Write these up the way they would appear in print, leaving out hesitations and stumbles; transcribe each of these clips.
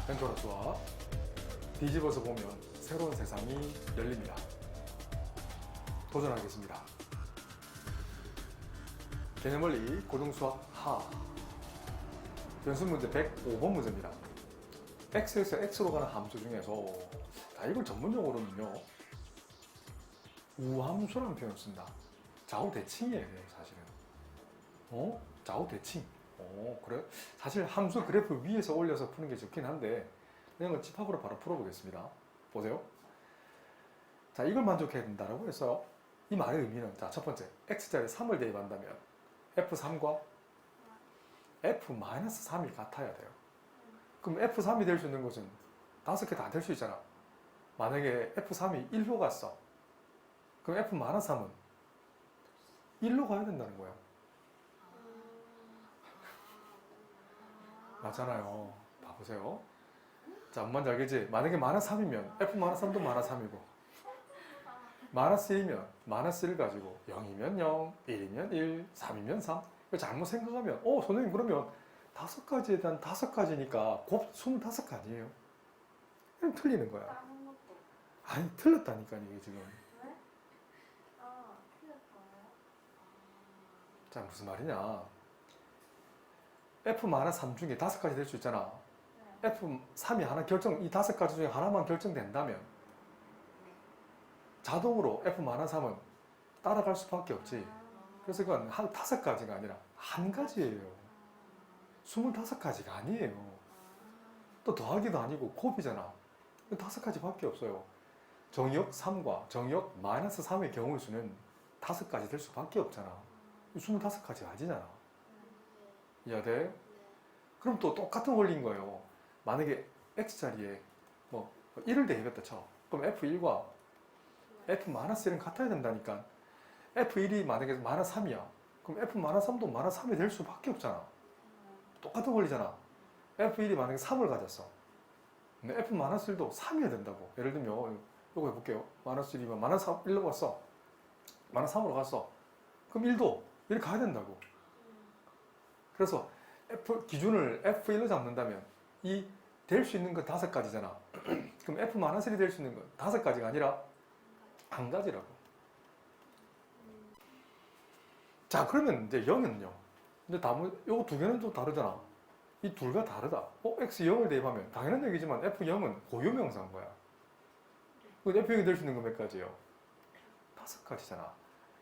펜토라스와 뒤집어서 보면 새로운 세상이 열립니다. 도전하겠습니다. 개념원리 고등수학 하 연습 문제 105번 문제입니다. x에서 x로 가는 함수 중에서 이걸 전문용어로는요 우함수라는 표현을 씁니다. 좌우 대칭이에요 사실은. 좌우 대칭. 그래? 사실 함수 그래프 위에서 올려서 푸는 게 좋긴 한데 그냥 집합으로 바로 풀어보겠습니다. 보세요. 자, 이걸 만족해야 된다라고 했어요. 이 말의 의미는 자, 첫 번째 x자리에 3을 대입한다면 f3과 f-3이 같아야 돼요. 그럼 f3이 될 수 있는 것은 5개 다 될 수 있잖아. 만약에 f3이 1로 갔어. 그럼 f-3은 1로 가야 된다는 거예요. 맞잖아요. 봐보세요. 자, 뭔지 알겠지? 만약에 -3이면 f-3도 -3이고 -1이면 -1을 가지고 0이면 0, 1이면 1, 3이면 3. 잘못 생각하면 선생님 그러면 5가지에 대한 5가지니까 곱 25가지예요. 이러면 틀리는 거야. 다른 것도. 아니 틀렸다니까 이게 지금. 왜? 틀렸어요? 자, 무슨 말이냐? f-3 중에 5가지 될 수 있잖아. 네. f3이 하나 이 5가지 중에 하나만 결정된다면 자동으로 f-3은 따라갈 수밖에 없지. 그래서 그건 한 5가지가 아니라 한 가지예요. 25가지가 아니에요. 또 더하기도 아니고 곱이잖아. 5가지밖에 없어요. 정의역 3과 정의역 -3의 경우의 수는 5가지 될 수밖에 없잖아. 25가지가 아니잖아. 이해돼? 그럼 또 똑같은 원리인 거예요. 만약에 x자리에 1을 대입했다 쳐. 그럼 f1과 f-1은 같아야 된다니까. f1이 만약에 -3이야. 그럼 f-3도 -3이 될 수밖에 없잖아. 똑같은 원리잖아. f1이 만약에 3을 가졌어. 근데 f-1도 3이어야 된다고. 예를 들면 이거 해볼게요. -1이면 -1로 갔어. -3으로 갔어. 그럼 1도 이렇게 가야 된다고. 그래서 기준을 f1로 잡는다면 이 될 수 있는 건 5가지잖아. 그럼 f-3이 될 수 있는 건 5가지가 아니라 한 가지라고. 자, 그러면 이제 0은요. 근데 요거 두 개는 좀 다르잖아. 이 둘과 다르다. x 0을 대입하면 당연한 얘기지만 f0은 고유명사인 거야. f0이 될 수 있는 건 몇 가지예요? 5가지잖아.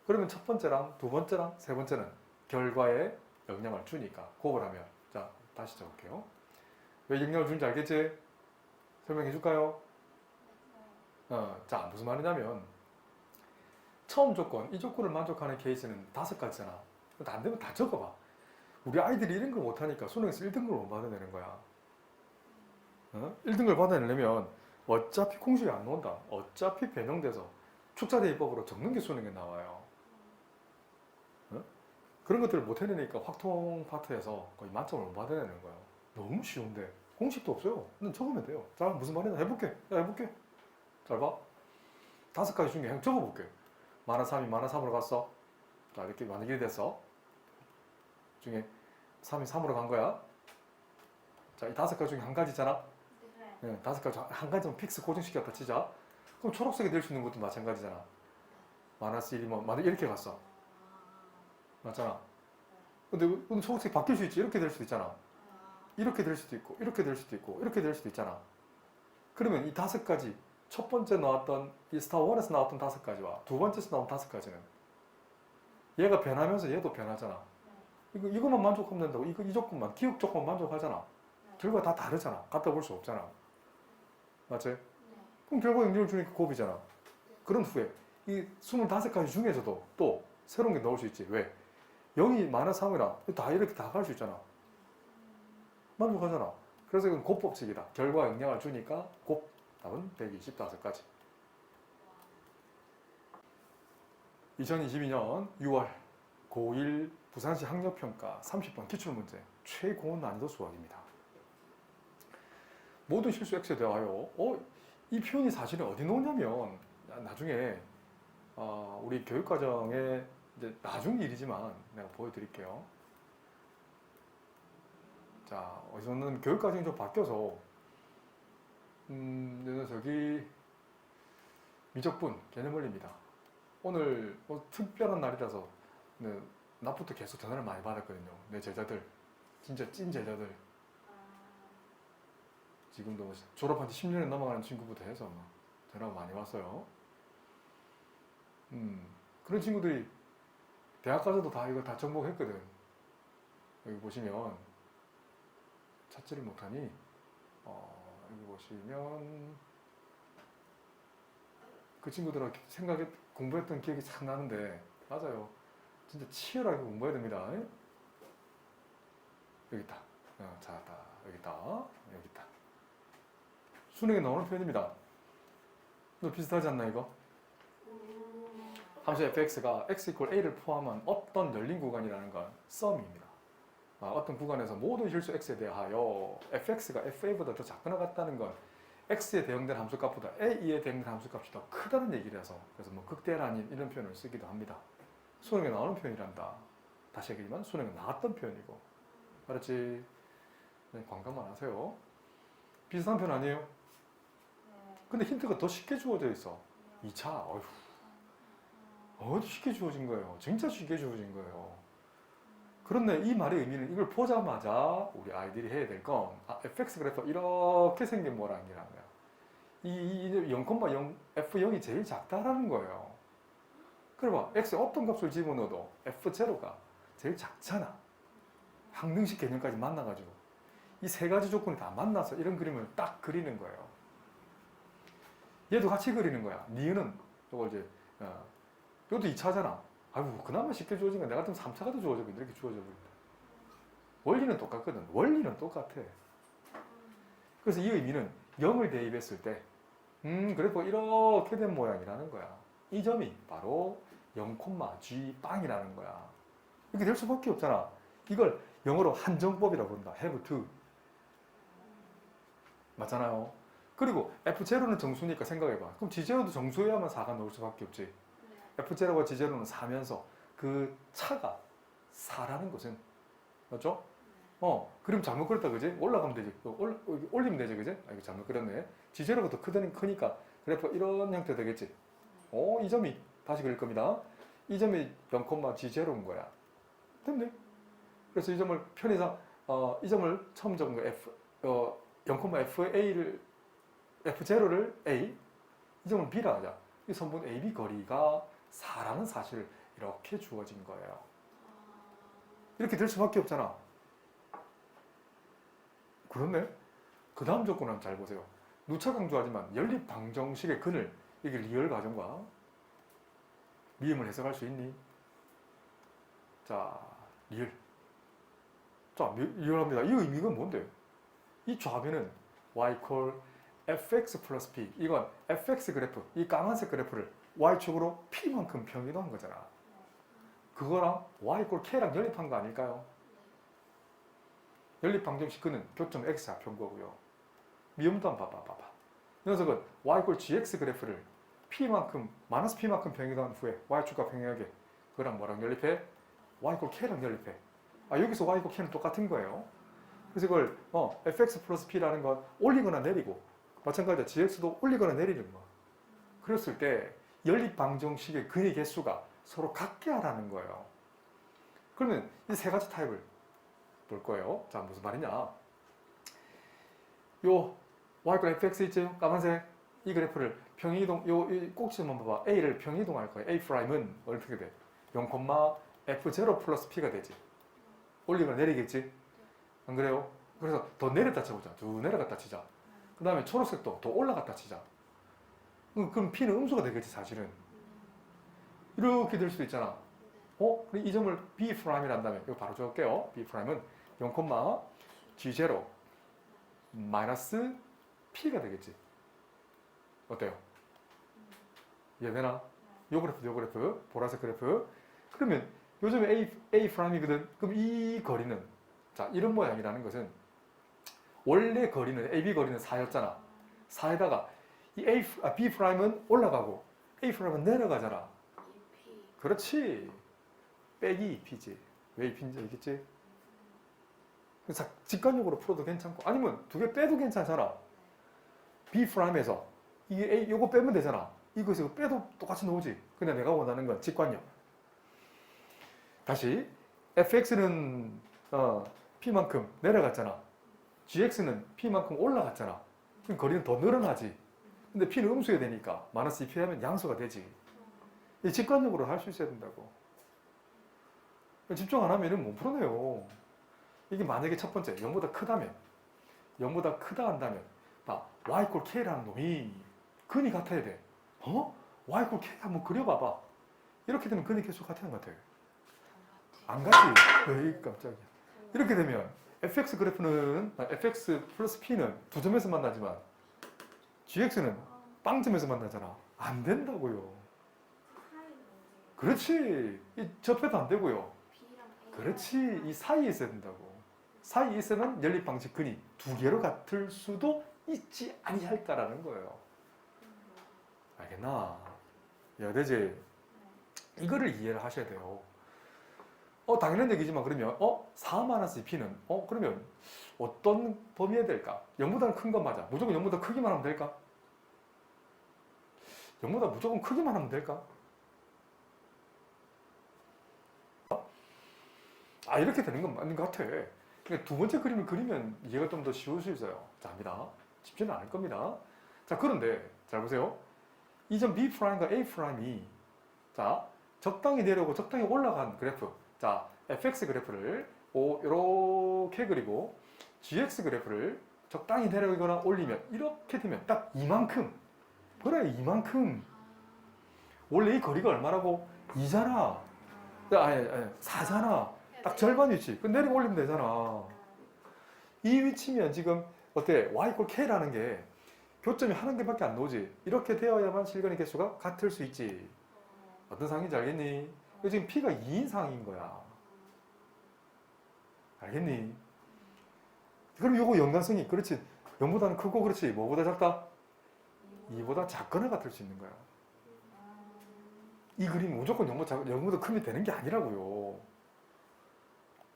그러면 첫 번째랑 두 번째랑 세 번째는 결과에 영향을 주니까 곱을 하면 자, 다시 적을게요. 왜 영향을 주는지 알겠지? 설명해 줄까요? 자, 무슨 말이냐면 처음 조건, 이 조건을 만족하는 케이스는 5가지잖아. 안 되면 다 적어봐. 우리 아이들이 이런 걸 못하니까 수능에서 1등급을 못 받아내는 거야. 1등급을 받아내려면 어차피 공식이 안 나온다. 어차피 변형돼서 축자대입법으로 적는 게 수능에 나와요. 그런 것들을 못 해내니까 확통 파트에서 거의 만점을 못 받아내는 거예요. 너무 쉬운데 공식도 없어요. 근데 적으면 돼요. 자, 무슨 말이냐 해볼게. 잘 봐. 5가지 중에 그냥 적어볼게. -3이 -3으로 갔어. 자, 이렇게 만약에 됐어. 중에 3이 3으로 간 거야. 자, 이 5가지 중에 한 가지잖아. 네. 5가지 중 한 가지만 픽스 고정시켰다 치자. 그럼 초록색이 될 수 있는 것도 마찬가지잖아. -1이면 만약 이렇게 갔어. 맞잖아. 근데 초록색이 바뀔 수 있지. 이렇게 될 수도 있잖아. 이렇게 될 수도 있고, 이렇게 될 수도 있고, 이렇게 될 수도 있잖아. 그러면 이 5가지, 첫 번째 나왔던 이 스타1에서 나왔던 5가지와 두 번째에서 나온 5가지는 얘가 변하면서 얘도 변하잖아. 이것만 만족하면 된다고. 이 조건만, 기억 조건만 만족하잖아. 결과 다 다르잖아. 갖다 볼 수 없잖아. 맞지? 그럼 결과 영역을 주니까 곱이잖아. 그런 후에 이 25가지 중에서도 또 새로운 게 나올 수 있지. 왜? 0이 -3이라 다 이렇게 다 갈 수 있잖아. 만족하잖아. 그래서 이건 곱법칙이다. 결과 영향을 주니까 곱 답은 125가지. 2022년 6월 고1 부산시 학력평가 30번 기출문제 최고 난이도 수학입니다. 모든 실수 X에 대하여 이 표현이 사실은 어디 나오냐면 나중에 우리 교육과정에 이제 나중 일이지만 내가 보여드릴게요. 자, 어디서는 교육과정이 좀 바뀌어서 이 녀석이 미적분 개념원리입니다. 오늘 특별한 날이라서 네, 낮부터 계속 전화를 많이 받았거든요. 내 제자들, 진짜 찐 제자들. 지금도 뭐 졸업한 지 10년이 넘어가는 친구부터 해서 막 전화가 많이 왔어요. 그런 친구들이 대학 가서도 다 이거 다 정복했거든. 여기 보시면 찾지를 못하니 여기 보시면 그 친구들하고 공부했던 기억이 참 나는데 맞아요. 진짜 치열하게 공부해야 됩니다. 여기 있다. 찾았다. 여기 있다. 여기 있다. 수능에 나오는 표현입니다. 너 비슷하지 않나 이거? 함수 fx가 x = a를 포함한 어떤 열린 구간이라는 건 썸입니다. 어떤 구간에서 모든 실수 x에 대하여 fx가 fa보다 더 작거나 같다는 건 x에 대응된 함수값보다 a에 대응된 함수값이 더 크다는 얘기라서 그래서 뭐 극대라는 이런 표현을 쓰기도 합니다. 수능에 나오는 표현이란다. 다시 얘기하지만 수능에 나왔던 표현이고 알았지? 네, 관광만 하세요. 비슷한 표현 아니에요? 근데 힌트가 더 쉽게 주어져 있어. 2차 어디 쉽게 주어진 거예요. 진짜 쉽게 주어진 거예요. 그런데 이 말의 의미는 이걸 보자마자 우리 아이들이 해야 될 건 fx 그래프 이렇게 생긴 모양이라는 거야. 이 0,0 f0이 제일 작다라는 거예요. 그래 봐. x에 어떤 값을 집어넣어도 f0가 제일 작잖아. 항등식 개념까지 만나가지고 이 세 가지 조건이 다 만나서 이런 그림을 딱 그리는 거예요. 얘도 같이 그리는 거야. 니은은 이걸 이제 이것도 2차잖아. 아이고 그나마 쉽게 주어진 건 내가 같으면 3차가 더 주어지고 이렇게 주어져 버린다. 원리는 똑같거든. 원리는 똑같아. 그래서 이 의미는 0을 대입했을 때 그래프 이렇게 된 모양이라는 거야. 이 점이 바로 0,g 빵이라는 거야. 이렇게 될 수밖에 없잖아. 이걸 영어로 한정법이라고 부른다. have to. 맞잖아요. 그리고 F0는 정수니까 생각해봐. 그럼 G0도 정수여야만 4가 나올 수밖에 없지. F0과 G0는 4면서 그 차가 4라는 것은 맞죠? 그럼 잘못 그렸다 그지? 올라가면 되지. 올리면 되지 그지? 이거 잘못 그렸네. G0가 더 크니까 그래프 이런 형태 되겠지. 이 점이 다시 그릴 겁니다. 이 점이 0,G0인 거야. 됐네. 그래서 이 점을 편의상 이 점을 처음 적은 거 0,FA를 F0를 A, 이 점을 B라 하자. 이 선분 AB 거리가 4라는 사실을 이렇게 주어진 거예요. 이렇게 될 수밖에 없잖아. 그렇네? 그 다음 조건은 잘 보세요. 누차 강조하지만 연립 방정식의 근을 이게 리얼 가정과 미음을 해석할 수 있니? 자, 리얼. 자, 리얼합니다. 이 의미가 뭔데? 이 좌변은 y fx 플러스 p. 이건 fx 그래프, 이 까만색 그래프를 y축으로 p만큼 평이동한 거잖아. 그거랑 y k랑 연립한 거 아닐까요? 연립 방정식 근은 교점 x 좌표인 거고요. 미음도 한번 봐봐. 이 녀석은 y gx 그래프를 p만큼 마이너스 p만큼 평이동한 후에 y축과 평행하게 그거랑 뭐랑 연립해? y k랑 연립해. 여기서 y k는 똑같은 거예요. 그래서 이걸 fx 플러스 p라는 건 올리거나 내리고 마찬가지로 gx도 올리거나 내리는 거야. 그랬을 때 연립 방정식의 근의 개수가 서로 같게 하라는 거예요. 그러면 이 세 가지 타입을 볼 거예요. 자, 무슨 말이냐? 요 y fx 있죠? 까만색 이 그래프를 평이동 요 꼭지 한번 봐봐. a를 평이동할 거예요. a''은 어떻게 돼? 0,f0 플러스 p가 되지. 올리거나 내리겠지? 안 그래요? 그래서 더 내렸다 쳐보자. 쭉 내려갔다 치자. 그 다음에 초록색도 더 올라갔다 치자. 그럼 P는 음수가 되겠지 사실은. 이렇게 될 수도 있잖아. 이 점을 B'이란 다음에 이거 바로 적을게요. B'은 0,G0 마이너스 P가 되겠지. 어때요? 이해되나? 요 그래프, 보라색 그래프. 그러면 요즘에 A'이거든. 그럼 이 거리는 자, 이런 모양이라는 것은 원래 거리는 AB 거리는 4였잖아. 4에다가 이 B'은 올라가고 A'은 내려가잖아. 그렇지. 빼기 2P지. 왜 2P인지 알겠지? 그래서 직관적으로 풀어도 괜찮고 아니면 두 개 빼도 괜찮잖아. B 프라임에서 이게 A 요거 빼면 되잖아. 이것을 빼도 똑같이 나오지. 근데 내가 원하는 건 직관력. 다시 fx는 p만큼 내려갔잖아. gx는 p만큼 올라갔잖아. 그럼 거리는 더 늘어나지. 근데 p는 음수가 되니까 마이너스 2p 하면 양수가 되지. 이 직관적으로 할 수 있어야 된다고. 집중 안 하면은 못 풀어내요. 이게 만약에 첫 번째 0보다 크다면 0보다 크다 한다면 y 꼴 k라는 놈이 근이 같아야 돼. y 꼴 k 한번 그려봐봐. 이렇게 되면 근이 계속 같은 것 같아. 안 같지? 에이 깜짝이야. 이렇게 되면 fx 그래프는 fx 플러스 p는 두 점에서 만나지만 gx는 빵점에서 만나잖아. 안 된다고요. 그렇지. 이 접해도 안 되고요. 그렇지. 이 사이에 있어야 된다고. 사이에 있으면 연립방식 근이 두 개로 같을 수도 있지 아니할까라는 거예요. 알겠나? 여대제 이거를 이해를 하셔야 돼요. 당연한 얘기지만 그러면 4-2p는 그러면 어떤 범위에 될까? 0보다는 큰 건 맞아. 무조건 0보다 크기만 하면 될까? 0보다 무조건 크기만 하면 될까? 이렇게 되는 건 맞는 것 같아. 그러니까 두 번째 그림을 그리면 이해가 좀 더 쉬울 수 있어요. 자, 합니다. 쉽지는 않을 겁니다. 자, 그런데 잘 보세요. 이 점 B'과 A'이 자, 적당히 내려오고 적당히 올라간 그래프. 자, fx 그래프를 이렇게 그리고 gx 그래프를 적당히 내려오거나 올리면 이렇게 되면 딱 이만큼. 그래, 이만큼. 원래 이 거리가 얼마라고? 2잖아. 아니, 4잖아. 딱 절반 위치. 그 내리고 올리면 되잖아. 이 위치면 지금 어때? y 꼴 k라는 게 교점이 하나 개밖에 안 나오지. 이렇게 되어야만 실근의 개수가 같을 수 있지. 어떤 상황인지 알겠니? 이거 지금 p가 2인 상황인 거야. 알겠니? 그럼 요거 연관성이 그렇지. 0보다는 크고 그렇지. 뭐보다 작다? 2보다 작거나 같을 수 있는 거야. 이 그림은 무조건 0보다 크면 되는 게 아니라고요.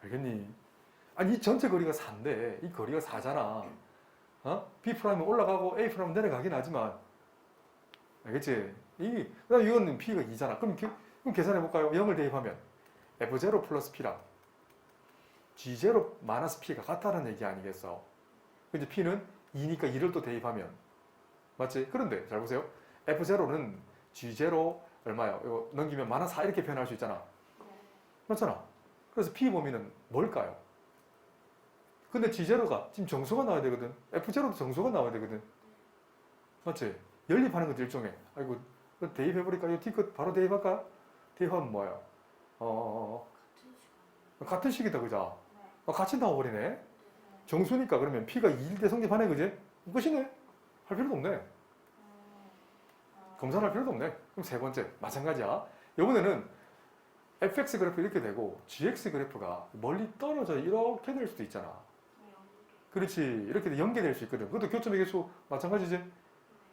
알겠니? 아니 이 전체 거리가 4인데 이 거리가 4잖아. B'은 올라가고 A'은 내려가긴 하지만 알겠지? 이건 P가 2잖아. 그럼 계산해볼까요? 0을 대입하면 F0 플러스 P랑 G0 마이너스 P가 같다는 얘기 아니겠어? 이제 P는 2니까 2를 또 대입하면 맞지? 그런데 잘 보세요. F0는 G0 얼마요? 이거 넘기면 마이너스 4 이렇게 표현할 수 있잖아. 맞잖아. 그래서 P 범위는 뭘까요? 근데 G0가 지금 정수가 나와야 되거든. F0도 정수가 나와야 되거든. 맞지? 연립하는 것도 일종의. 아이고, 대입해버릴까? 이 T끝 바로 대입할까? 대입하면 뭐예요? 같은 식이다, 그죠? 같이 나와버리네. 정수니까 그러면 P가 2일 때 성립하네, 그지? 끝이네. 할 필요도 없네. 검사할 필요도 없네. 그럼 세 번째, 마찬가지야. 이번에는 fx 그래프 이렇게 되고 gx 그래프가 멀리 떨어져 이렇게 될 수도 있잖아. 그렇지. 이렇게 연계될 수 있거든. 그것도 교점의 개수 마찬가지지.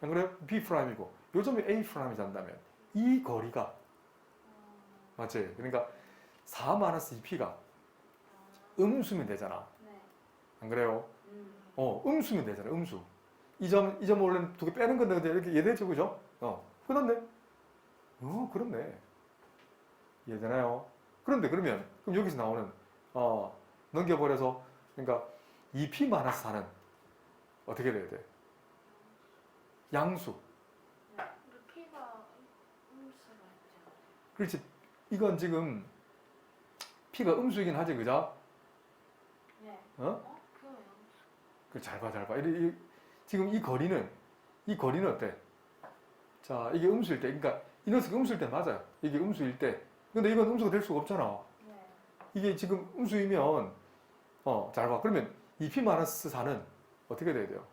안 그래요? B'이고 요 점이 A'이 잔다면 이 거리가 맞지? 그러니까 4-2p가 음수면 되잖아. 안 그래요? 음수면 되잖아. 음수. 이 점 원래 두 개 빼는 건데 이렇게 이해되죠? 그죠? 끝났네. 그렇네. 이해되나요? 그런데 그럼 여기서 나오는 넘겨버려서 그러니까 2p-4는 어떻게 돼야 돼? 양수. p가 음수가 있잖아. 그렇지. 이건 지금 p가 음수이긴 하지, 그죠? 네. 그럼 양수. 잘 봐. 지금 이 거리는 어때? 자, 이게 음수일 때, 그러니까 이 녀석이 음수일 때 맞아요. 이게 음수일 때. 근데 이건 음수가 될 수가 없잖아. 네. 이게 지금 음수이면 잘 봐. 그러면 2p-4는 어떻게 돼야 돼요?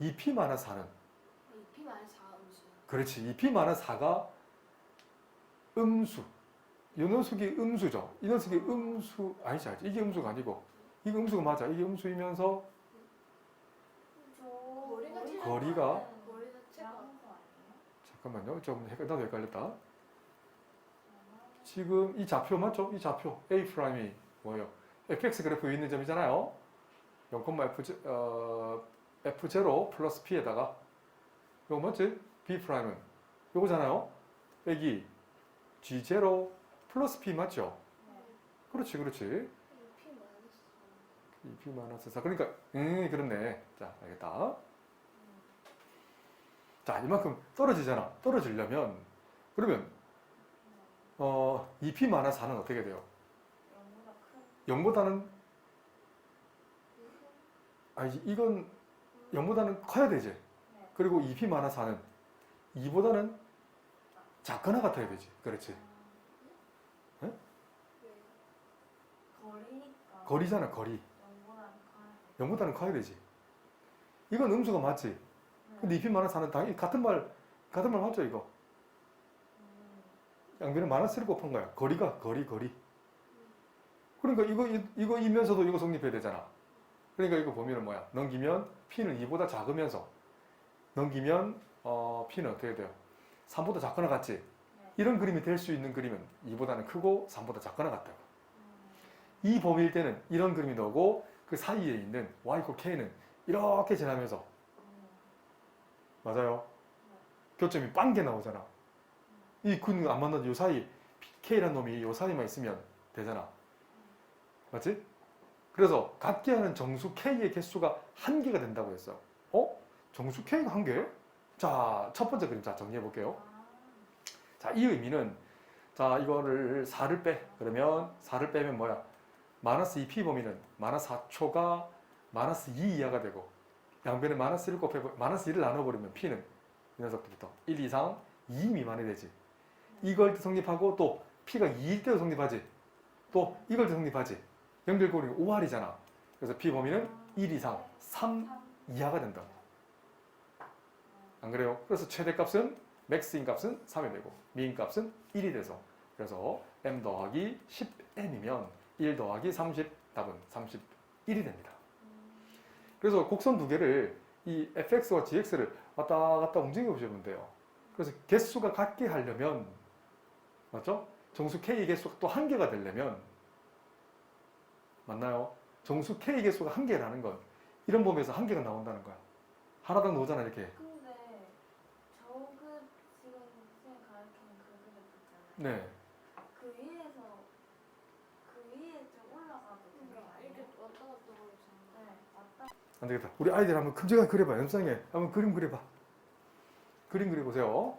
2p-4는 2p-4 음수. 그렇지. 2p-4가 음수. 이 녀석이 음수죠. 이 녀석이 음수 아니지. 이게 음수가 아니고 이게 음수가 맞아. 이게 음수이면서 거리가 잠깐만요. 나도 헷갈렸다. 지금 이 좌표 맞죠? 이 좌표 A'이 뭐예요? fx 그래프에 있는 점이잖아요. 0,f0 플러스 p에다가 요거 맞지? B 프라임은 요거잖아요. 빼기 G0 플러스 P 맞죠? 네. 그렇지, 그렇지. P 마이너스 2P 마이너스 4. 그러니까 그렇네. 자, 알겠다. 자, 이만큼 떨어지잖아. 떨어지려면 그러면 2P 마이너스 4는 어떻게 돼요? 0보다는 이건 0보다는 커야 되지. 그리고 2P 마이너스 4는 2보다는 작거나 같아야 되지. 그렇지. 거리니까 거리잖아, 거리. 0보다는 0보다는 커야 되지. 이건 음수가 맞지. 근데 2P 마이너스 4는 당연히 같은 말 맞죠, 이거? 양변에 마이너스를 곱한 거야. 거리가, 거리. 그러니까 이면서도 이거 성립해야 되잖아. 그러니까 이거 보면은 뭐야? 넘기면 P는 2보다 작으면서 넘기면 P는 어떻게 돼요? 3보다 작거나 같지? 이런 그림이 될 수 있는 그림은 2보다는 크고 3보다 작거나 같다고. 이 범위일 때는 이런 그림이 나오고 그 사이에 있는 y k는 이렇게 지나면서 맞아요. 교점이 빵개 나오잖아. 이 근안 만나도 요 사이 k라는 놈이 요 사이만 있으면 되잖아. 맞지? 그래서 같게 하는 정수 k의 개수가 한 개가 된다고 했어. 정수 k가 한 개? 자, 첫 번째 그림 자 정리해 볼게요. 자, 이 의미는 자, 이거를 4를 빼. 그러면 4를 빼면 뭐야? 마이너스 2p 범위는 마이너스 4초가 마이너스 2 이하가 되고 양변에 마이너스 1을 곱해 마이너스 1을 나눠버리면 p는 이 녀석부터 1 이상 2 미만이 되지. 이걸 때 성립하고 또 p가 2일 때도 성립하지. 또 이걸 때 성립하지. 연결고리가 5할이잖아. 그래서 p 범위는 1 이상 3 이하가 된다. 안 그래요? 그래서 최대값은 맥스인 값은 3이 되고 미인 값은 1이 돼서 그래서 m 더하기 10m이면 1 더하기 30 답은 31이 됩니다. 그래서 곡선 두 개를 이 fx와 gx를 왔다 갔다 움직여 보시면 돼요. 그래서 개수가 같게 하려면 맞죠? 정수 k의 개수가 또 한 개가 되려면 맞나요? 정수 k의 개수가 한 개라는 건 이런 범위에서 한 개가 나온다는 거야. 하나당 나오잖아 이렇게. 근데 저그 지금 선생님 가르치는 그 그래프 있잖아요. 네. 그 위에 좀 올라가도 되는 거 아니에요? 이렇게 왔다 갔다 거리잖아요. 네, 왔다. 안 되겠다. 우리 아이들 한번 큼직하게 그려봐. 연상에 한번 그림 그려봐. 그림 그려보세요.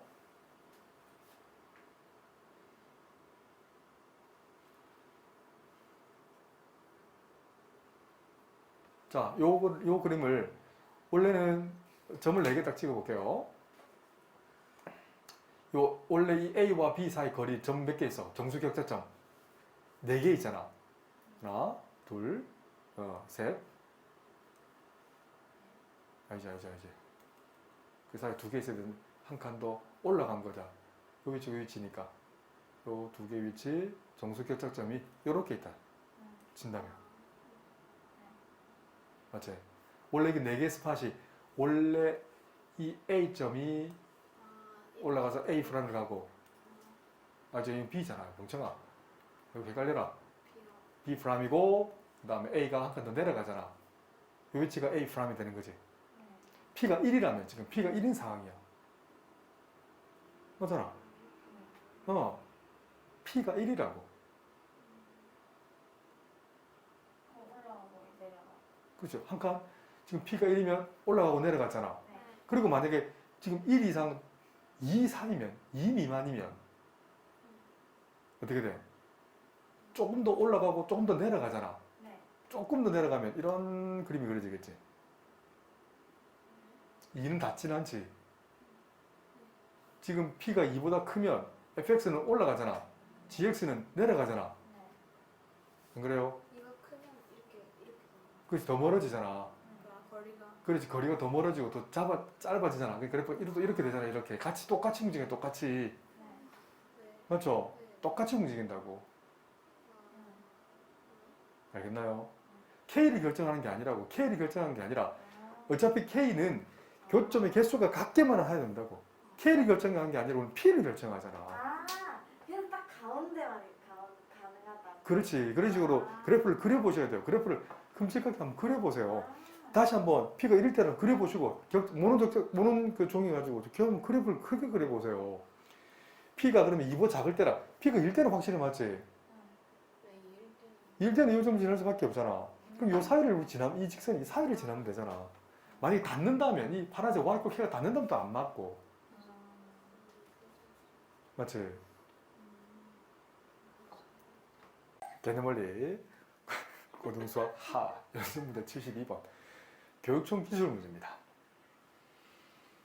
자, 요 그림을 원래는 점을 4개 딱 찍어볼게요. 원래 이 A와 B 사이 거리 점 몇 개 있어? 정수 격자점 4개 있잖아. 하나, 둘, 셋. 알지. 그 사이 2개 있어야 되는 한 칸 더 올라간 거다. 요 위치니까. 요 2개 위치 정수 격자점이 요렇게 있다. 진다면. 맞지? 원래 그 4개 스팟이 원래 이 A점이 올라가서 A 프라임을 가고 이거 B잖아. 멍청아. 여기 헷갈려라. B 프라임이고 그 다음에 A가 한 칸 더 내려가잖아. 요 위치가 A 프라임이 되는 거지. P가 1이라면 지금 P가 1인 상황이야. 맞잖아. P가 1이라고. 올라가고 내려가. 그렇죠. 한 칸. 지금 P가 1이면 올라가고 내려갔잖아. 네. 그리고 만약에 지금 1 이상 2 이상이면 2 미만이면 어떻게 돼? 조금 더 올라가고 조금 더 내려가잖아. 네. 조금 더 내려가면 이런 그림이 그려지겠지. 2는 닿진 않지. 지금 P가 2보다 크면 fx는 올라가잖아. gx는 내려가잖아. 네. 안 그래요? 이거 크면 이렇게 그렇지, 더 멀어지잖아. 거리가. 그렇지, 거리가 더 멀어지고 더 짧아지잖아. 그러니까 이렇게 되잖아. 이렇게 같이 똑같이 움직여, 똑같이. 네. 맞죠? 똑같이 움직인다고. 알겠나요? K를 결정하는 게 아니라고. K를 결정하는 게 아니라 어차피 K는 교점의 개수가 같게만 해야 된다고. K를 결정하는 게 아니라 우리는 P를 결정하잖아. 그래서 딱 가운데만 가능하다. 그렇지. 그런 식으로 그래프를 그려보셔야 돼요. 그래프를 큼직하게 한번 그려보세요. 다시 한번 P가 1일 때는 그려보시고 모노 그 종이 가지고 한번 그래프를 크게 그려보세요. P가 그러면 2보 작을 때라 P가 1 때는 확실히 맞지? 네, 이럴 1 때는 이 점 지날 수밖에 없잖아. 그럼 요 사이를 우리 지나면 이 직선이 이 사이를 지나면 되잖아. 만약에 닿는다면 이 파란색 Y축 K가 닿는다면 또 안 맞고 맞지? 개념원리 고등수학 하 연습문제 72번 교육청 기술 문제입니다.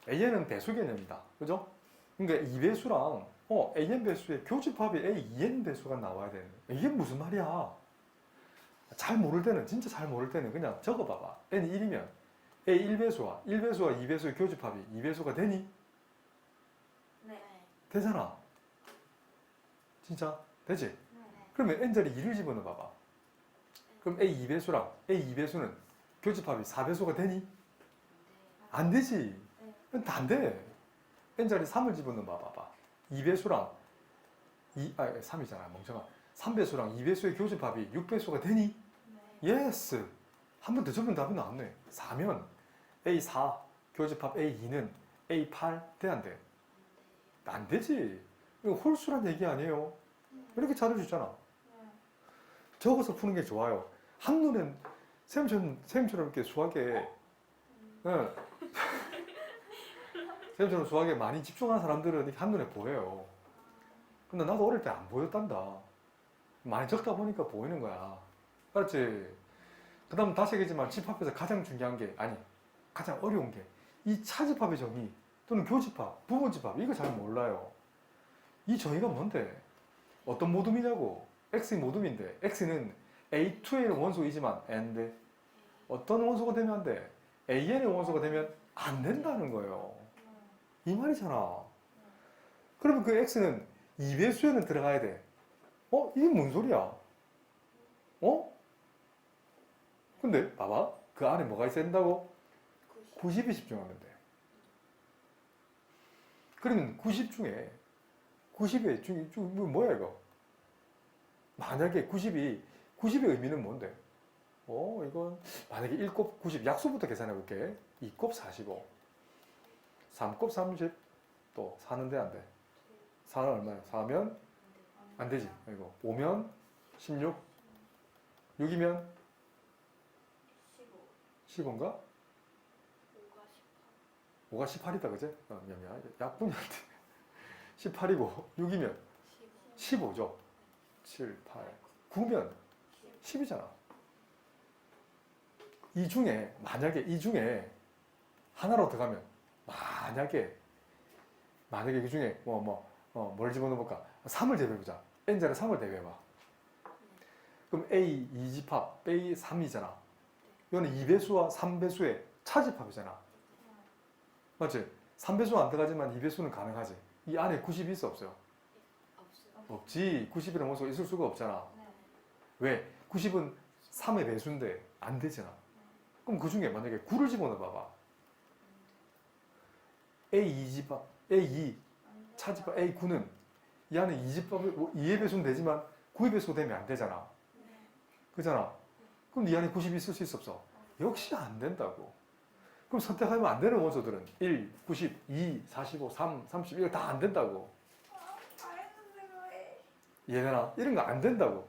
AN은 배수 개념이다. 그죠? 그러니까 이 배수랑 AN 배수의 교집합이 AEN 배수가 나와야 되는 거야. 이게 무슨 말이야? 잘 모를 때는 진짜 잘 모를 때는 그냥 적어봐봐. N이 1이면 A 1배수와 1배수와 2배수의 교집합이 2배수가 되니? 네. 되잖아. 진짜? 되지? 네. 그러면 N자리 2를 집어넣어봐봐. 그럼 A 2배수랑 A 2배수는 교집합이 4배수가 되니? 안 되지. 그건 다 안 돼. N자리 3을 집어넣어봐봐. 2배수랑 3이잖아 멍청아. 3배수랑 2배수의 교집합이 6배수가 되니? 예스. 한 번 더 접으면 답이 나왔네. 4면 A4 교집합 A2는 A8 돼 안 돼? 안 되지. 이거 홀수란 얘기 아니에요. 이렇게 잘해주잖아. 적어서 푸는 게 좋아요. 한눈엔 쌤처럼 이렇게 수학에 쌤처럼 수학에 많이 집중하는 사람들은 이렇게 한눈에 보여요. 근데 나도 어릴 때 안 보였단다. 많이 적다 보니까 보이는 거야. 알았지? 그 다음 다시 얘기했지만 집합에서 가장 중요한 게 가장 어려운 게 이 차집합의 정의 또는 교집합, 부분집합 이거 잘 몰라요. 이 정의가 뭔데? 어떤 모둠이냐고. X의 모둠인데 X는 A2A의 원소이지만 and 어떤 원소가 되면 안 돼? AN의 원소가 되면 안 된다는 거예요. 이 말이잖아. 그러면 그 X는 2배수에는 들어가야 돼. 이게 뭔 소리야? 근데 봐봐. 그 안에 뭐가 있어야 된다고? 90에 집중하면 돼. 그러면 90 중에 90의 뭐야 이거? 만약에 90의 의미는 뭔데? 이건 만약에 1곱 90 약수부터 계산해 볼게. 2곱 45 3곱 30 또 4는 돼 안 돼? 4는 얼마야? 4면 안 되지. 이거 5면 16 6이면 15인가? 5가 18이다 그제? 약분이한테 18이고 6이면 15죠. 7, 8, 9면 10이잖아. 만약에 이 중에 하나로 들어가면 만약에 이 중에 뭘 집어넣어볼까? 3을 대비해보자. N자를 3을 대비해봐. 그럼 A 2집합, A 3이잖아. 이거는 2배수와 3배수의 차집합이잖아. 맞지? 3배수는 안 들어가지만 2배수는 가능하지. 이 안에 90이 있어 없어요? 없지. 90이라는 원소가 있을 수가 없잖아. 왜? 90은 3의 배수인데 안 되잖아. 그럼 그 중에 만약에 9를 집어넣어 봐봐. A2집합, A2 차집합 A9는 이 안에 2의 배수는 되지만 9의 배수가 되면 안 되잖아. 그잖아. 그럼 이 안에 90이 있을 수 있어 없어? 역시 안 된다고. 그럼 선택하면 안 되는 원소들은 1, 90, 2, 45, 3, 30 이거 다 안 된다고. 이해되나? 이런 거 안 된다고.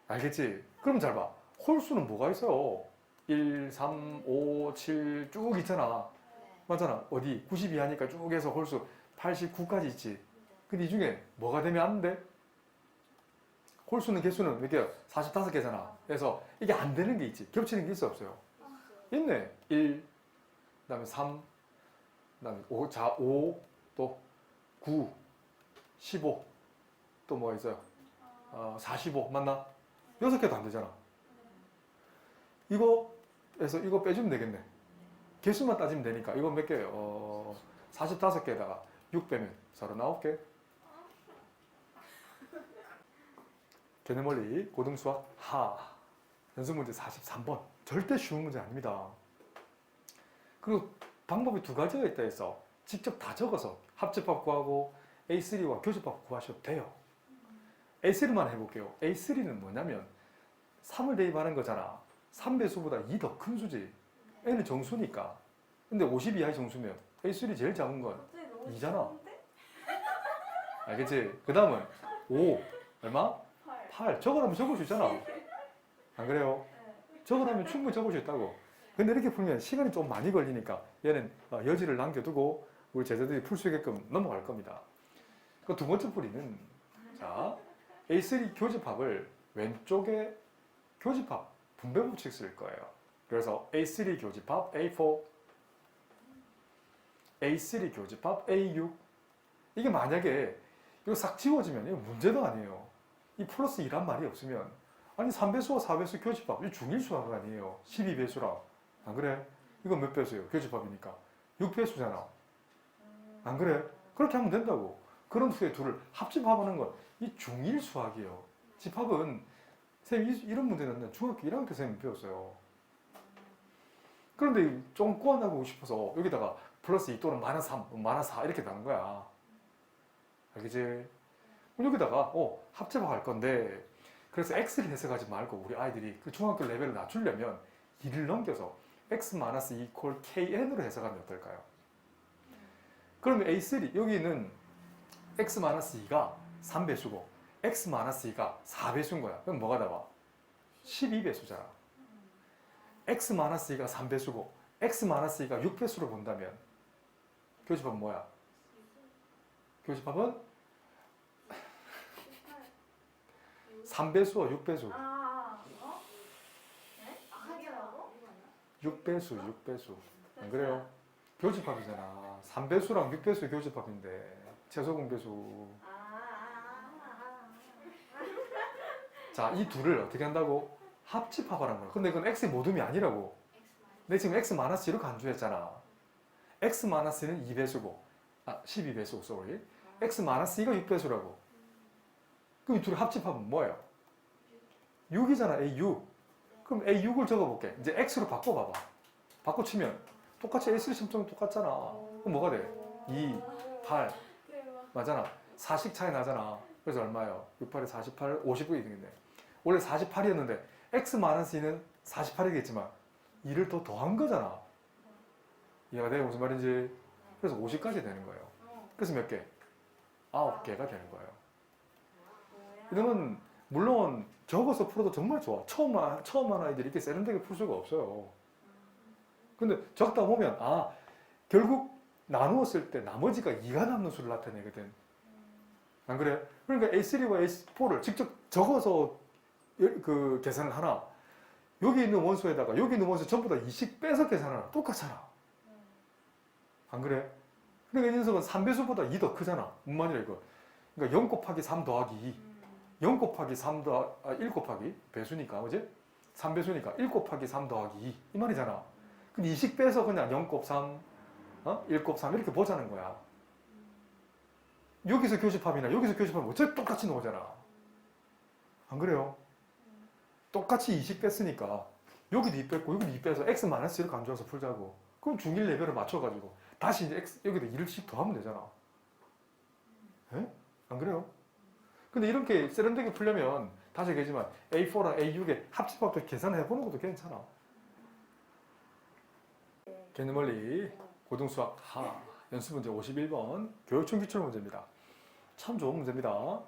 알겠지? 그럼 잘 봐. 홀수는 뭐가 있어요? 1, 3, 5, 7 쭉 있잖아. 맞잖아. 어디? 92 하니까 쭉 해서 홀수 89까지 있지. 근데 이 중에 뭐가 되면 안 돼? 홀수는 개수는 몇 개야? 45개잖아. 그래서 이게 안 되는 게 있지. 겹치는 게 있어 없어요? 있네. 1, 그 다음에 3, 그 다음에 5, 또 9, 15, 또 뭐가 있어요? 45, 맞나? 6개도 안 되잖아. 이거에서 이거 빼주면 되겠네. 개수만 따지면 되니까. 이거 몇 개예요? 45개에다가 6 빼면 39개. 개념원리 고등수학 하 연습문제 43번. 절대 쉬운 문제 아닙니다. 그리고 방법이 두 가지가 있다 해서 직접 다 적어서 합집합 구하고 A3와 교집합 구하셔도 돼요. A3만 해볼게요. A3는 뭐냐면 3을 대입하는 거잖아. 3배수보다 2 더 큰 수지. A는 정수니까. 근데 50 이하의 정수면 A3 제일 작은 건 갑자기 너무 2잖아. 쉬운데? 알겠지? 그 다음은 5 얼마? 8. 8 적으라면 적을 수 있잖아. 안 그래요? 네. 적으라면 충분히 적을 수 있다고. 근데 이렇게 풀면 시간이 좀 많이 걸리니까 얘는 여지를 남겨두고 우리 제자들이 풀 수 있게끔 넘어갈 겁니다. 그 두 번째 풀이는 자 A3 교집합을 왼쪽에 교집합 분배 법칙 쓸 거예요. 그래서 A3 교집합 A4, A3 교집합 A6. 이게 만약에 이거 싹 지워지면 이거 문제도 아니에요. 이 플러스 2란 말이 없으면 아니 3배수와 4배수 교집합 이 중일수학이 아니에요. 12배수랑 안 그래? 이거 몇 배수예요? 교집합이니까 6배수잖아. 안 그래? 그렇게 하면 된다고. 그런 수의 둘을 합집합하는 건 이 중일수학이에요. 집합은 선생님 이런 문제는 중학교 1학년 때 선생님 배웠어요. 그런데 좀 꼬아나고 싶어서 여기다가 플러스 2 또는 마이너스 3, 마이너스 4 이렇게 나는 거야. 알겠지? 그럼 여기다가 합집합할 건데 그래서 x를 해석하지 말고 우리 아이들이 그 중학교 레벨을 낮추려면 2를 넘겨서 x-2 equal kn으로 해석하면 어떨까요? 그러면 A3 여기는 x-2가 3배수고 x-2가 4배수인 거야. 그럼 뭐가 나와? 12배수잖아. x-2가 3배수고 x-2가 6배수로 본다면 교집합은 뭐야? 교집합은 3배수와 6배수. 어? 네? 하기라고? 6배수. 안 그래요? 교집합이잖아. 3배수랑 6배수 교집합인데 최소 공배수. 자, 이 둘을 어떻게 한다고? 합집합하라는 거야. 근데 이건 x의 모둠이 아니라고. 내 지금 x-1로 간주했잖아. x-는 2배수고 12배수 쏘리. x-2가 6배수라고. 그럼 이 둘이 합집합은 뭐예요? 6이잖아. A6. 그럼 A6을 적어볼게. 이제 x로 바꿔봐봐. 바꿔치면 똑같이 A3 심정이 똑같잖아. 그럼 뭐가 돼? 2, 8 맞잖아. 4씩 차이 나잖아. 그래서 얼마예요? 6, 8에 48, 50이 되겠네. 원래 48이었는데 x-c는 48이겠지만 2를 더 더한 거잖아. 이해가 돼요? 무슨 말인지? 그래서 50까지 되는 거예요. 그래서 몇 개? 9개가 되는 거예요. 이러면 물론 적어서 풀어도 정말 좋아. 처음 한 아이들이 이렇게 세련되게 풀 수가 없어요. 근데 적다 보면 결국 나누었을 때 나머지가 2가 남는 수를 나타내거든. 안 그래? 그러니까 A3와 A4를 직접 적어서 그 계산을 하나 여기 있는 원소에다가 여기 있는 원소 전부 다 2씩 빼서 계산하나 똑같잖아. 안 그래? 그러니까 이 녀석은 3배수보다 2 더 크잖아. 뭔 말이야 이거. 그러니까 0 곱하기 3 더하기 2 0 곱하기 3 1 곱하기 배수니까 그지? 3배수니까 1 곱하기 3 더하기 2 이 말이잖아. 근데 2씩 빼서 그냥 0 곱 3 1 곱 3 이렇게 보자는 거야. 여기서 교집합이나 여기서 교집합은 어차피 똑같이 나오잖아. 안 그래요? 똑같이 2씩 뺐으니까 여기도 2 뺐고 여기도 2 빼서 x-1을 간주해서 풀자고. 그럼 중1 레벨을 맞춰가지고 다시 이제 여기다 1씩 더하면 되잖아. 에? 안 그래요? 근데 이렇게 세련되게 풀려면 다시 얘기하지만 A4랑 A6의 합집합도 계산해보는 것도 괜찮아. 개념원리 고등수학 하 연습문제 51번 교육청 기출 문제입니다. 참 좋은 문제입니다.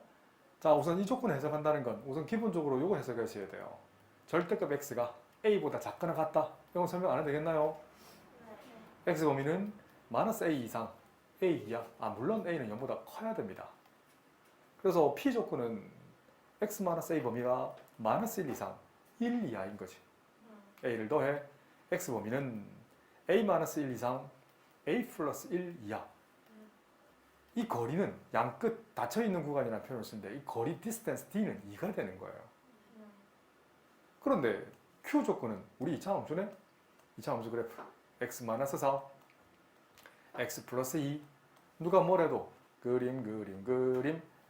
자, 우선 이 조건 해석한다는 건 우선 기본적으로 요거 해석하셔야 돼요. 절대값 x가 a보다 작거나 같다. 이거 설명 안 해도 되겠나요? x 범위는 마이너스 a 이상, a 이하. 물론 a는 0보다 커야 됩니다. 그래서 p 조건은 x-a 범위가 마이너스 1 이상, 1 이하인 거지. a를 더해 x 범위는 a-1 이상, a 플러스 1 이하. 이 거리는 양끝 닫혀있는 구간이라는 표현을 쓰는데 이 거리 디스턴스 d는 2가 되는 거예요. 그런데 q 조건은 우리 2차 함수네? 2차 함수 그래프 x-4 x 플러스 2 누가 뭐래도 그림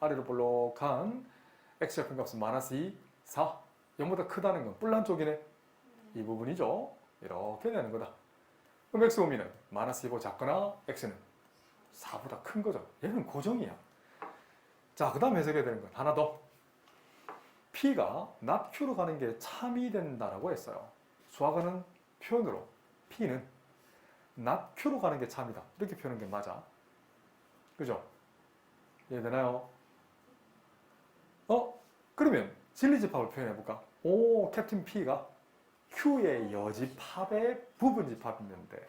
아래로 볼록한 x좌표 값은 마이너스 2, 4 0보다 크다는 건 뿔난 쪽이네. 이 부분이죠. 이렇게 되는 거다. 그럼 x 범위는 마이너스 2보다 작거나 x는 4보다 큰 거죠. 얘는 고정이야. 자, 그 다음 해석해야 되는 건 하나 더. P가 not Q로 가는 게 참이 된다라고 했어요. 수학하는 표현으로 P는 not Q로 가는 게 참이다. 이렇게 표현하는 게 맞아. 그죠? 이해되나요? 그러면 진리집합을 표현해볼까? 오, 캡틴 P가 Q의 여집합의 부분집합이 있는데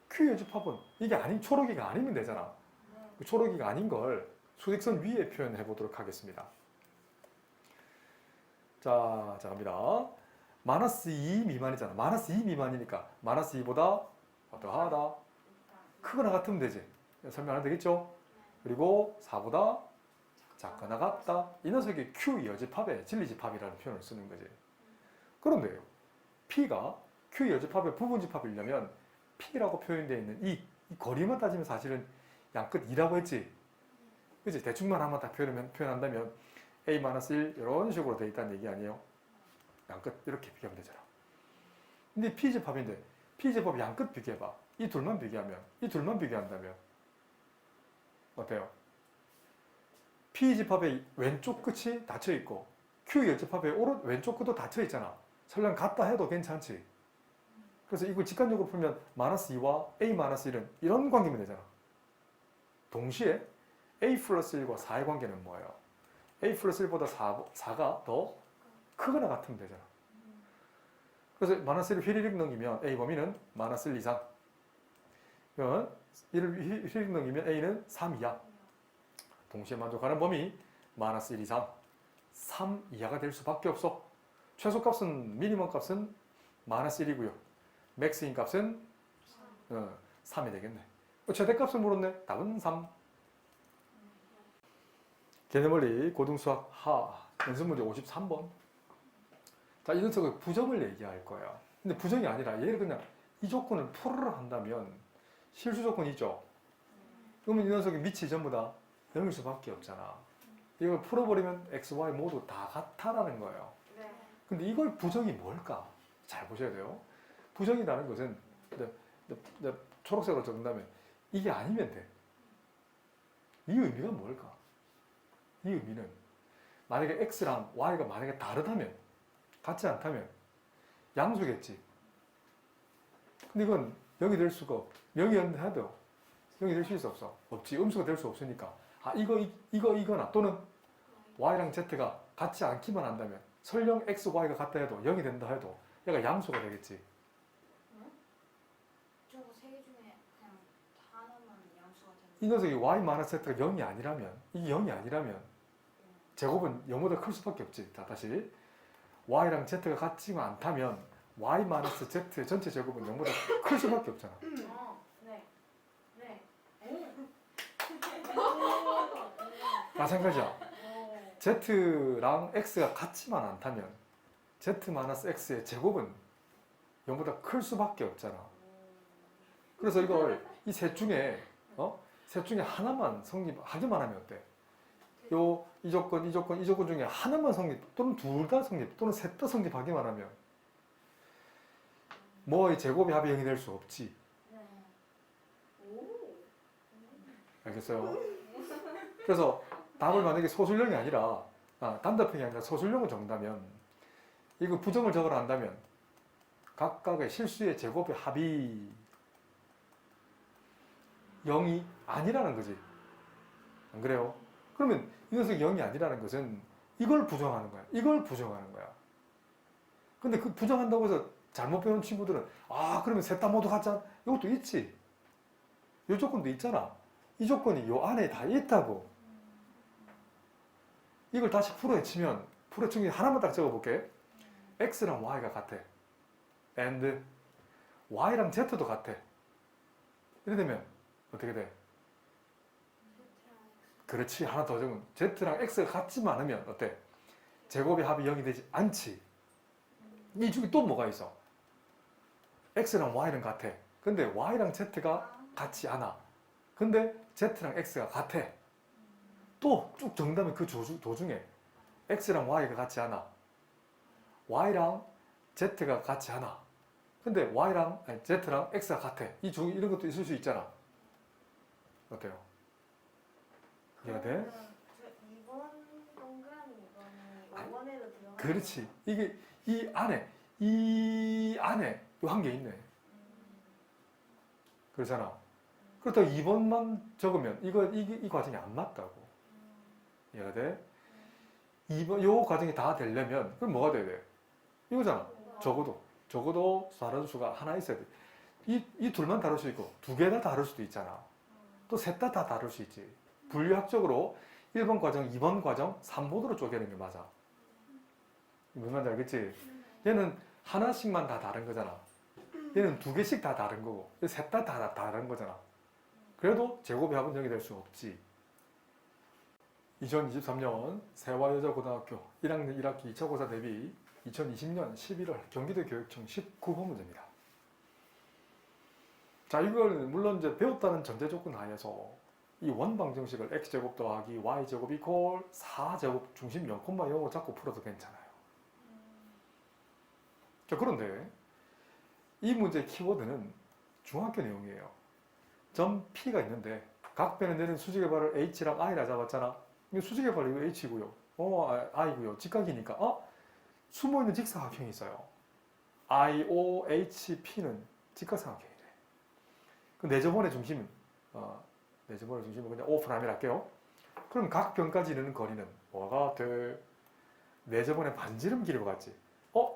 Q 여집합은 이게 아닌 초록이가 아니면 되잖아. 네. 그 초록이가 아닌 걸 수직선 위에 표현해 보도록 하겠습니다. 자, 갑니다. 마이너스 2 미만이잖아. 마이너스 2 미만이니까 마이너스 2보다 어떠하다? 크거나 같으면 되지. 설명 안 되겠죠? 그리고 4보다 작거나 같다. 이 녀석이 Q 여집합의 진리집합이라는 표현을 쓰는 거지. 그런데요. P가 Q 여집합의 부분집합이려면 P라고 표현되어 있는 이 거리만 따지면 사실은 양끝 2라고 했지. 그치? 대충만 한번 딱 표현한다면 A-1 이런 식으로 돼 있다는 얘기 아니에요? 양끝 이렇게 비교하면 되잖아. 근데 P집합인데 P집합 양끝 비교해봐. 이 둘만 비교한다면 어때요? P집합의 왼쪽 끝이 닫혀있고 Q 여집합의 왼쪽 끝도 닫혀있잖아. 설령 같다 해도 괜찮지. 그래서 이걸 직관적으로 풀면 마이너스 2와 A-1은 이런 관계면 되잖아. 동시에 A 플러스 1과 4의 관계는 뭐예요? A 플러스 1보다 4가 더 크거나 같으면 되잖아. 그래서 마이너스 1을 휘리릭 넘기면 A 범위는 마이너스 1 이상. 그러면 1을 휘리릭 넘기면 A는 3 이하. 동시에 만족하는 범위 마이너스 1 이상. 3 이하가 될 수밖에 없어. 최소값은 미니멈 값은 마이너스 1이고요. 맥스인 값은 3이 되겠네. 최대값을 물었네. 답은 3. 개념원리 고등수학 하 연습문제 53번. 자, 이 녀석은 부정을 얘기할 거예요. 근데 부정이 아니라 얘를 그냥 이 조건을 풀으라 한다면 실수 조건이죠. 그러면 이 녀석의 밑이 전부 다 0일 수밖에 없잖아. 이걸 풀어버리면 x, y 모두 다 같다라는 거예요. 네. 근데 이걸 부정이 뭘까? 잘 보셔야 돼요. 부정이라는 것은 초록색으로 적는다면 이게 아니면 돼. 이 의미가 뭘까? 이 의미는 만약에 x랑 y가 만약에 다르다면 같지 않다면 양수겠지. 근데 이건 0이 될 수가 없. 0이 해도 0이 될 수 있어 없어? 없지. 음수가 될 수 없으니까 이거나 또는 y랑 z가 같지 않기만 한다면 설령 x, y가 같다 해도 0이 된다 해도 얘가 양수가 되겠지. 저거 세 개 중에 그냥 하나만 양수가 되는. 이 녀석이 y-z가 0이 아니라면 이게 0이 아니라면 제곱은 0보다 클 수밖에 없지. 자, 다시 y랑 z가 같지가 않다면 y-z의 전체 제곱은 0보다 클 수밖에 없잖아. 네. 네. 마찬가지야. z랑 x가 같지만 않다면 z-x의 제곱은 0보다 클 수밖에 없잖아. 그래서 이걸 이 셋 중에 하나만 성립하기만 하면 어때? 이 조건 중에 하나만 성립 또는 둘 다 성립 또는 셋 다 성립하기만 하면 뭐의 제곱이 합이 0이 될 수 없지. 네. 알겠어요? 그래서 답을 만약에 소술형이 아니라 단답형이 아니라 소술형을 적는다면 이거 부정을 적으라 한다면 각각의 실수의 제곱의 합이 0이 아니라는 거지. 안 그래요? 그러면 이 녀석이 0이 아니라는 것은 이걸 부정하는 거야. 이걸 부정하는 거야. 근데 그 부정한다고 해서 잘못 배운 친구들은 그러면 셋 다 모두 같잖아. 이것도 있지. 이 조건도 있잖아. 이 조건이 요 안에 다 있다고. 이걸 다시 풀어헤치면 풀어헤치기 하나만 딱 적어볼게. x랑 y가 같아. and y랑 z도 같아. 이래 되면 어떻게 돼? 그렇지. 하나 더 적으면 z랑 x가 같지만 않으면 어때? 제곱의 합이 0이 되지 않지. 이 중에 또 뭐가 있어? x랑 y는 같아. 근데 y랑 z가 같지 않아. 근데 z랑 x가 같아. 또 쭉 정답은 그 도중에 x랑 y가 같지 않아. y랑 z가 같지 않아. 근데 z랑 x가 같아. 이런 것도 있을 수 있잖아. 어때요? 이해가 돼? 저 2번 동그라미 2번이 5번에도 들어가. 그렇지. 이게 이 안에 요 한 개 있네. 그렇잖아. 그렇다고 2번만 적으면 이 과정이 안 맞다고. 이해가 돼? 2번 요 과정이 다 되려면 그럼 뭐가 돼야 돼? 이거잖아. 적어도 다른 수가 하나 있어야 돼. 이 둘만 다를 수 있고 두 개 다 다를 수도 있잖아. 또 셋 다 다를 수 있지. 분류학적으로 1번 과정, 2번 과정, 3번으로 쪼개는 게 맞아. 무슨 말인지 알겠지? 얘는 하나씩만 다 다른 거잖아. 얘는 두 개씩 다 다른 거고 셋 다 다른 거잖아. 그래도 제곱의 합은 0이 될 수 없지. 2023년 세화여자고등학교 1학년 1학기 2차 고사 대비 2020년 11월 경기도 교육청 19번 문제입니다. 자, 이걸 물론 이제 배웠다는 전제 조건 하에서 이 원방정식을 x제곱 더하기 y제곱 이퀄 4제곱 중심 0,0로 잡고 풀어도 괜찮아요. 자, 그런데 이 문제의 키워드는 중학교 내용이에요. 점 P가 있는데 각변에 내는 수직의 발을 H랑 I라 잡았잖아. 이거 수직의 발 이거 H고요. I고요. 직각이니까 숨어있는 직사각형이 있어요. IOHP는 직각삼각형이래. 그 내접원의 중심은 내접원의 중심은 그냥 O'를 할게요. 그럼 각 변까지 이르는 거리는 뭐가 돼? 내접원의 반지름 길이로 같지.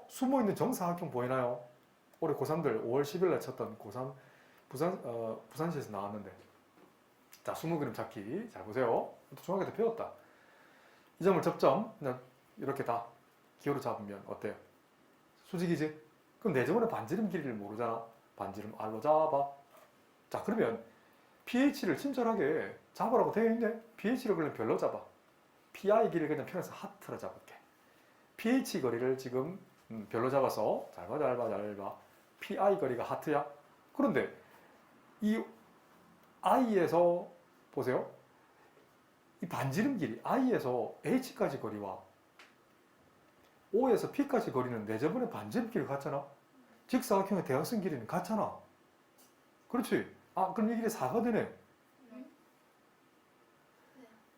숨어있는 정사각형 보이나요? 올해 고3들 5월 10일 날 쳤던 고3 부산시에서 나왔는데, 자, 수무 그림 찾기 잘 보세요. 또 중학교 때 배웠다. 이 점을 접점 그냥 이렇게 다 기호로 잡으면 어때요? 수직이지? 그럼 내접원의 반지름 길이를 모르잖아. 반지름 R로 잡아. 자, 그러면 pH를 친절하게 잡으라고 되어 있네. pH를 그냥 별로 잡아. PI 길이를 그냥 편해서 하트로 잡을게. pH 거리를 지금 별로 잡아서 잘 봐. PI 거리가 하트야. 그런데 이 I에서 보세요. 이 반지름 길이 I에서 H까지 거리와 O에서 P까지 거리는 내접원의 반지름 길이 같잖아. 직사각형의 대각선 길이는 같잖아. 그렇지? 그럼 이 길이 4가 되네.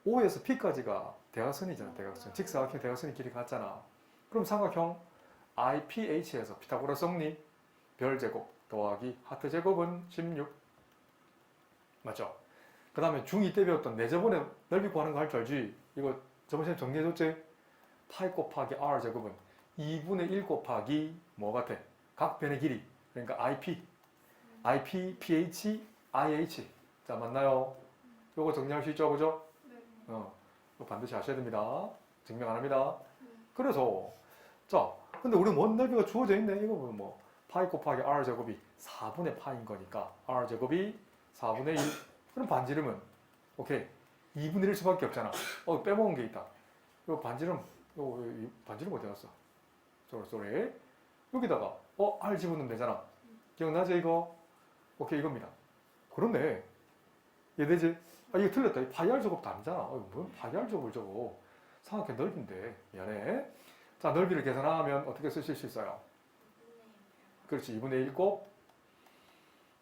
O에서 P까지가 대각선이잖아. 대각선. 직사각형 대각선의 길이 같잖아. 그럼 삼각형 IPH에서 피타고라스 정리 별제곱 더하기 하트 제곱은 16. 맞죠? 그 다음에 중2 때 배웠던 내접원의 넓이 구하는 거 할 줄 알지? 이거 저번 시간에 정리해줬지? 파이 곱하기 R 제곱은 2분의 1 곱하기 뭐 같아? 각 변의 길이. 그러니까 IP, PH, IH. 자, 맞나요? 요거 정리할 수 있죠? 그죠? 이거 반드시 아셔야 됩니다. 증명 안 합니다. 그래서 자, 근데 우리 원 넓이가 주어져 있네. 이거 뭐 파이 곱하기 R 제곱이 4분의 파인 거니까 R 제곱이 4분의 1. 그럼 반지름은 오케이 2분의 1 수밖에 없잖아. 빼먹은 게 있다. 이거 반지름 반지름 어디 갔어? 쏘리. 여기다가 R 집어넣으면 되잖아. 기억나죠 이거? 오케이 이겁니다. 그런데 이해되지? 이거 틀렸다. 이 파이 R 제곱도 아니잖아. 뭔 파이 R 제곱을 적어. 삼각형 넓이인데 미안해. 자, 넓이를 계산하면 어떻게 쓰실 수 있어요? 그렇지. 2분의 1 곱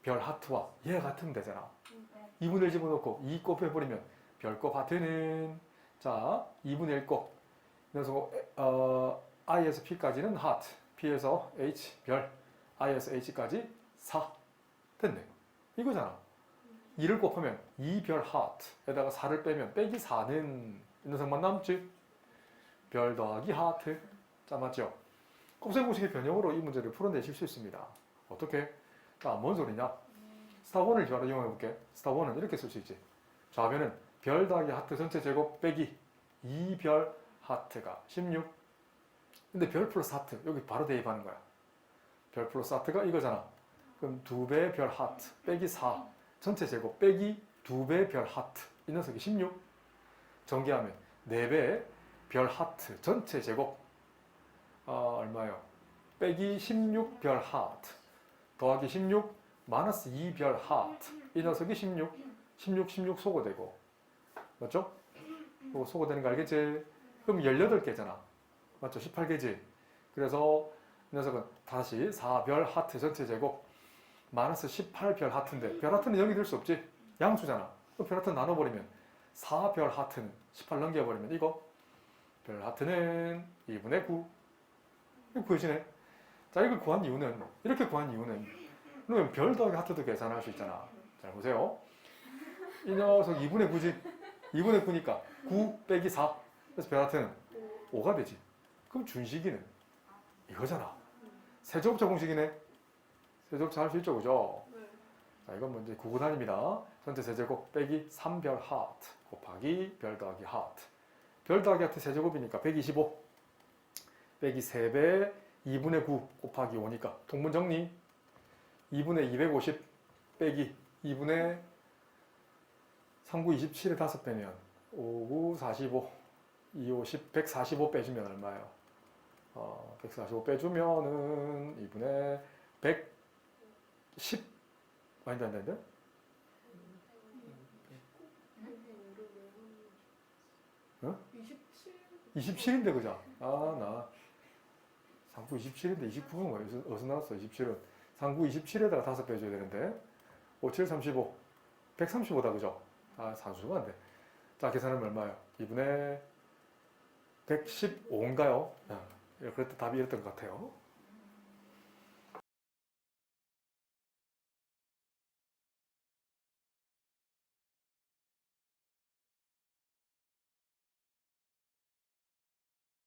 별 하트와 얘 같으면 되잖아. 2분의 1 집어넣고 2 곱해버리면 별곱 하트는 자 2분의 1 곱 그래서 I에서 P까지는 하트, P에서 H 별, I에서 H까지 4 됐네. 이거잖아. 2를 곱하면 2별 하트에다가 4를 빼면 빼기 4는 이 녀석만 남지? 별 더하기 하트. 자, 맞죠? 곱셈공식의 변형으로 이 문제를 풀어내실 수 있습니다. 어떻게? 자, 뭔 소리냐? 스타1을 바로 이용해볼게. 스타1은 이렇게 쓸 수 있지. 좌변은 별 더하기 하트 전체 제곱 빼기 2별 하트가 16. 근데 별 플러스 하트, 여기 바로 대입하는 거야. 별 플러스 하트가 이거잖아. 그럼 2배 별 하트 빼기 4 전체 제곱 빼기 2배 별 하트. 이 녀석이 16. 전개하면 4배 별 하트 전체 제곱 얼마요? 빼기 16별 하트 더하기 16 마이너스 2별 하트. 이 녀석이 16 소거되고 맞죠? 이거 소거되는 거 알겠지? 그럼 18개잖아. 맞죠? 18개지? 그래서 이 녀석은 다시 4별 하트 전체 제곱 마이너스 18별 하트인데 별 하트는 0이 될 수 없지? 양수잖아. 별 하트 나눠버리면 4별 하트는 18 넘겨버리면 이거 별 하트는 2분의 9. 이거 구해지네. 자, 이걸 구한 이유는 이렇게 구한 이유는 그러면 별 더하기 하트도 계산할 수 있잖아. 잘 보세요. 이 녀석 2분의 9지. 2분의 9니까 9 빼기 4. 그래서 별 하트는 5가 되지. 그럼 준식이는 이거잖아. 세제곱자 공식이네. 세제곱자 할 수 있죠, 그죠? 네. 자, 이건 먼저 구구단입니다. 전체 세제곱 빼기 3별 하트 곱하기 별 더하기 하트. 별 더하기 하트 세제곱이니까 125 빼기 3배 2분의 9 곱하기 5니까 통분 정리. 2분의 250 빼기 2분의 3, 9, 27의 5배면 5, 9, 45 2, 50, 145 빼주면 얼마예요? 145 빼주면은 2분의 110 아닌데? 27. 27인데 그죠? 나 3구 27인데 29는 어디서 나왔어? 27은 3구 27에다가 5 빼줘야 되는데 5, 7, 35 135다 그죠? 산수가 안 돼. 자, 계산하면 얼마예요? 2분의 115인가요? 그랬더니 답이 이랬던 것 같아요.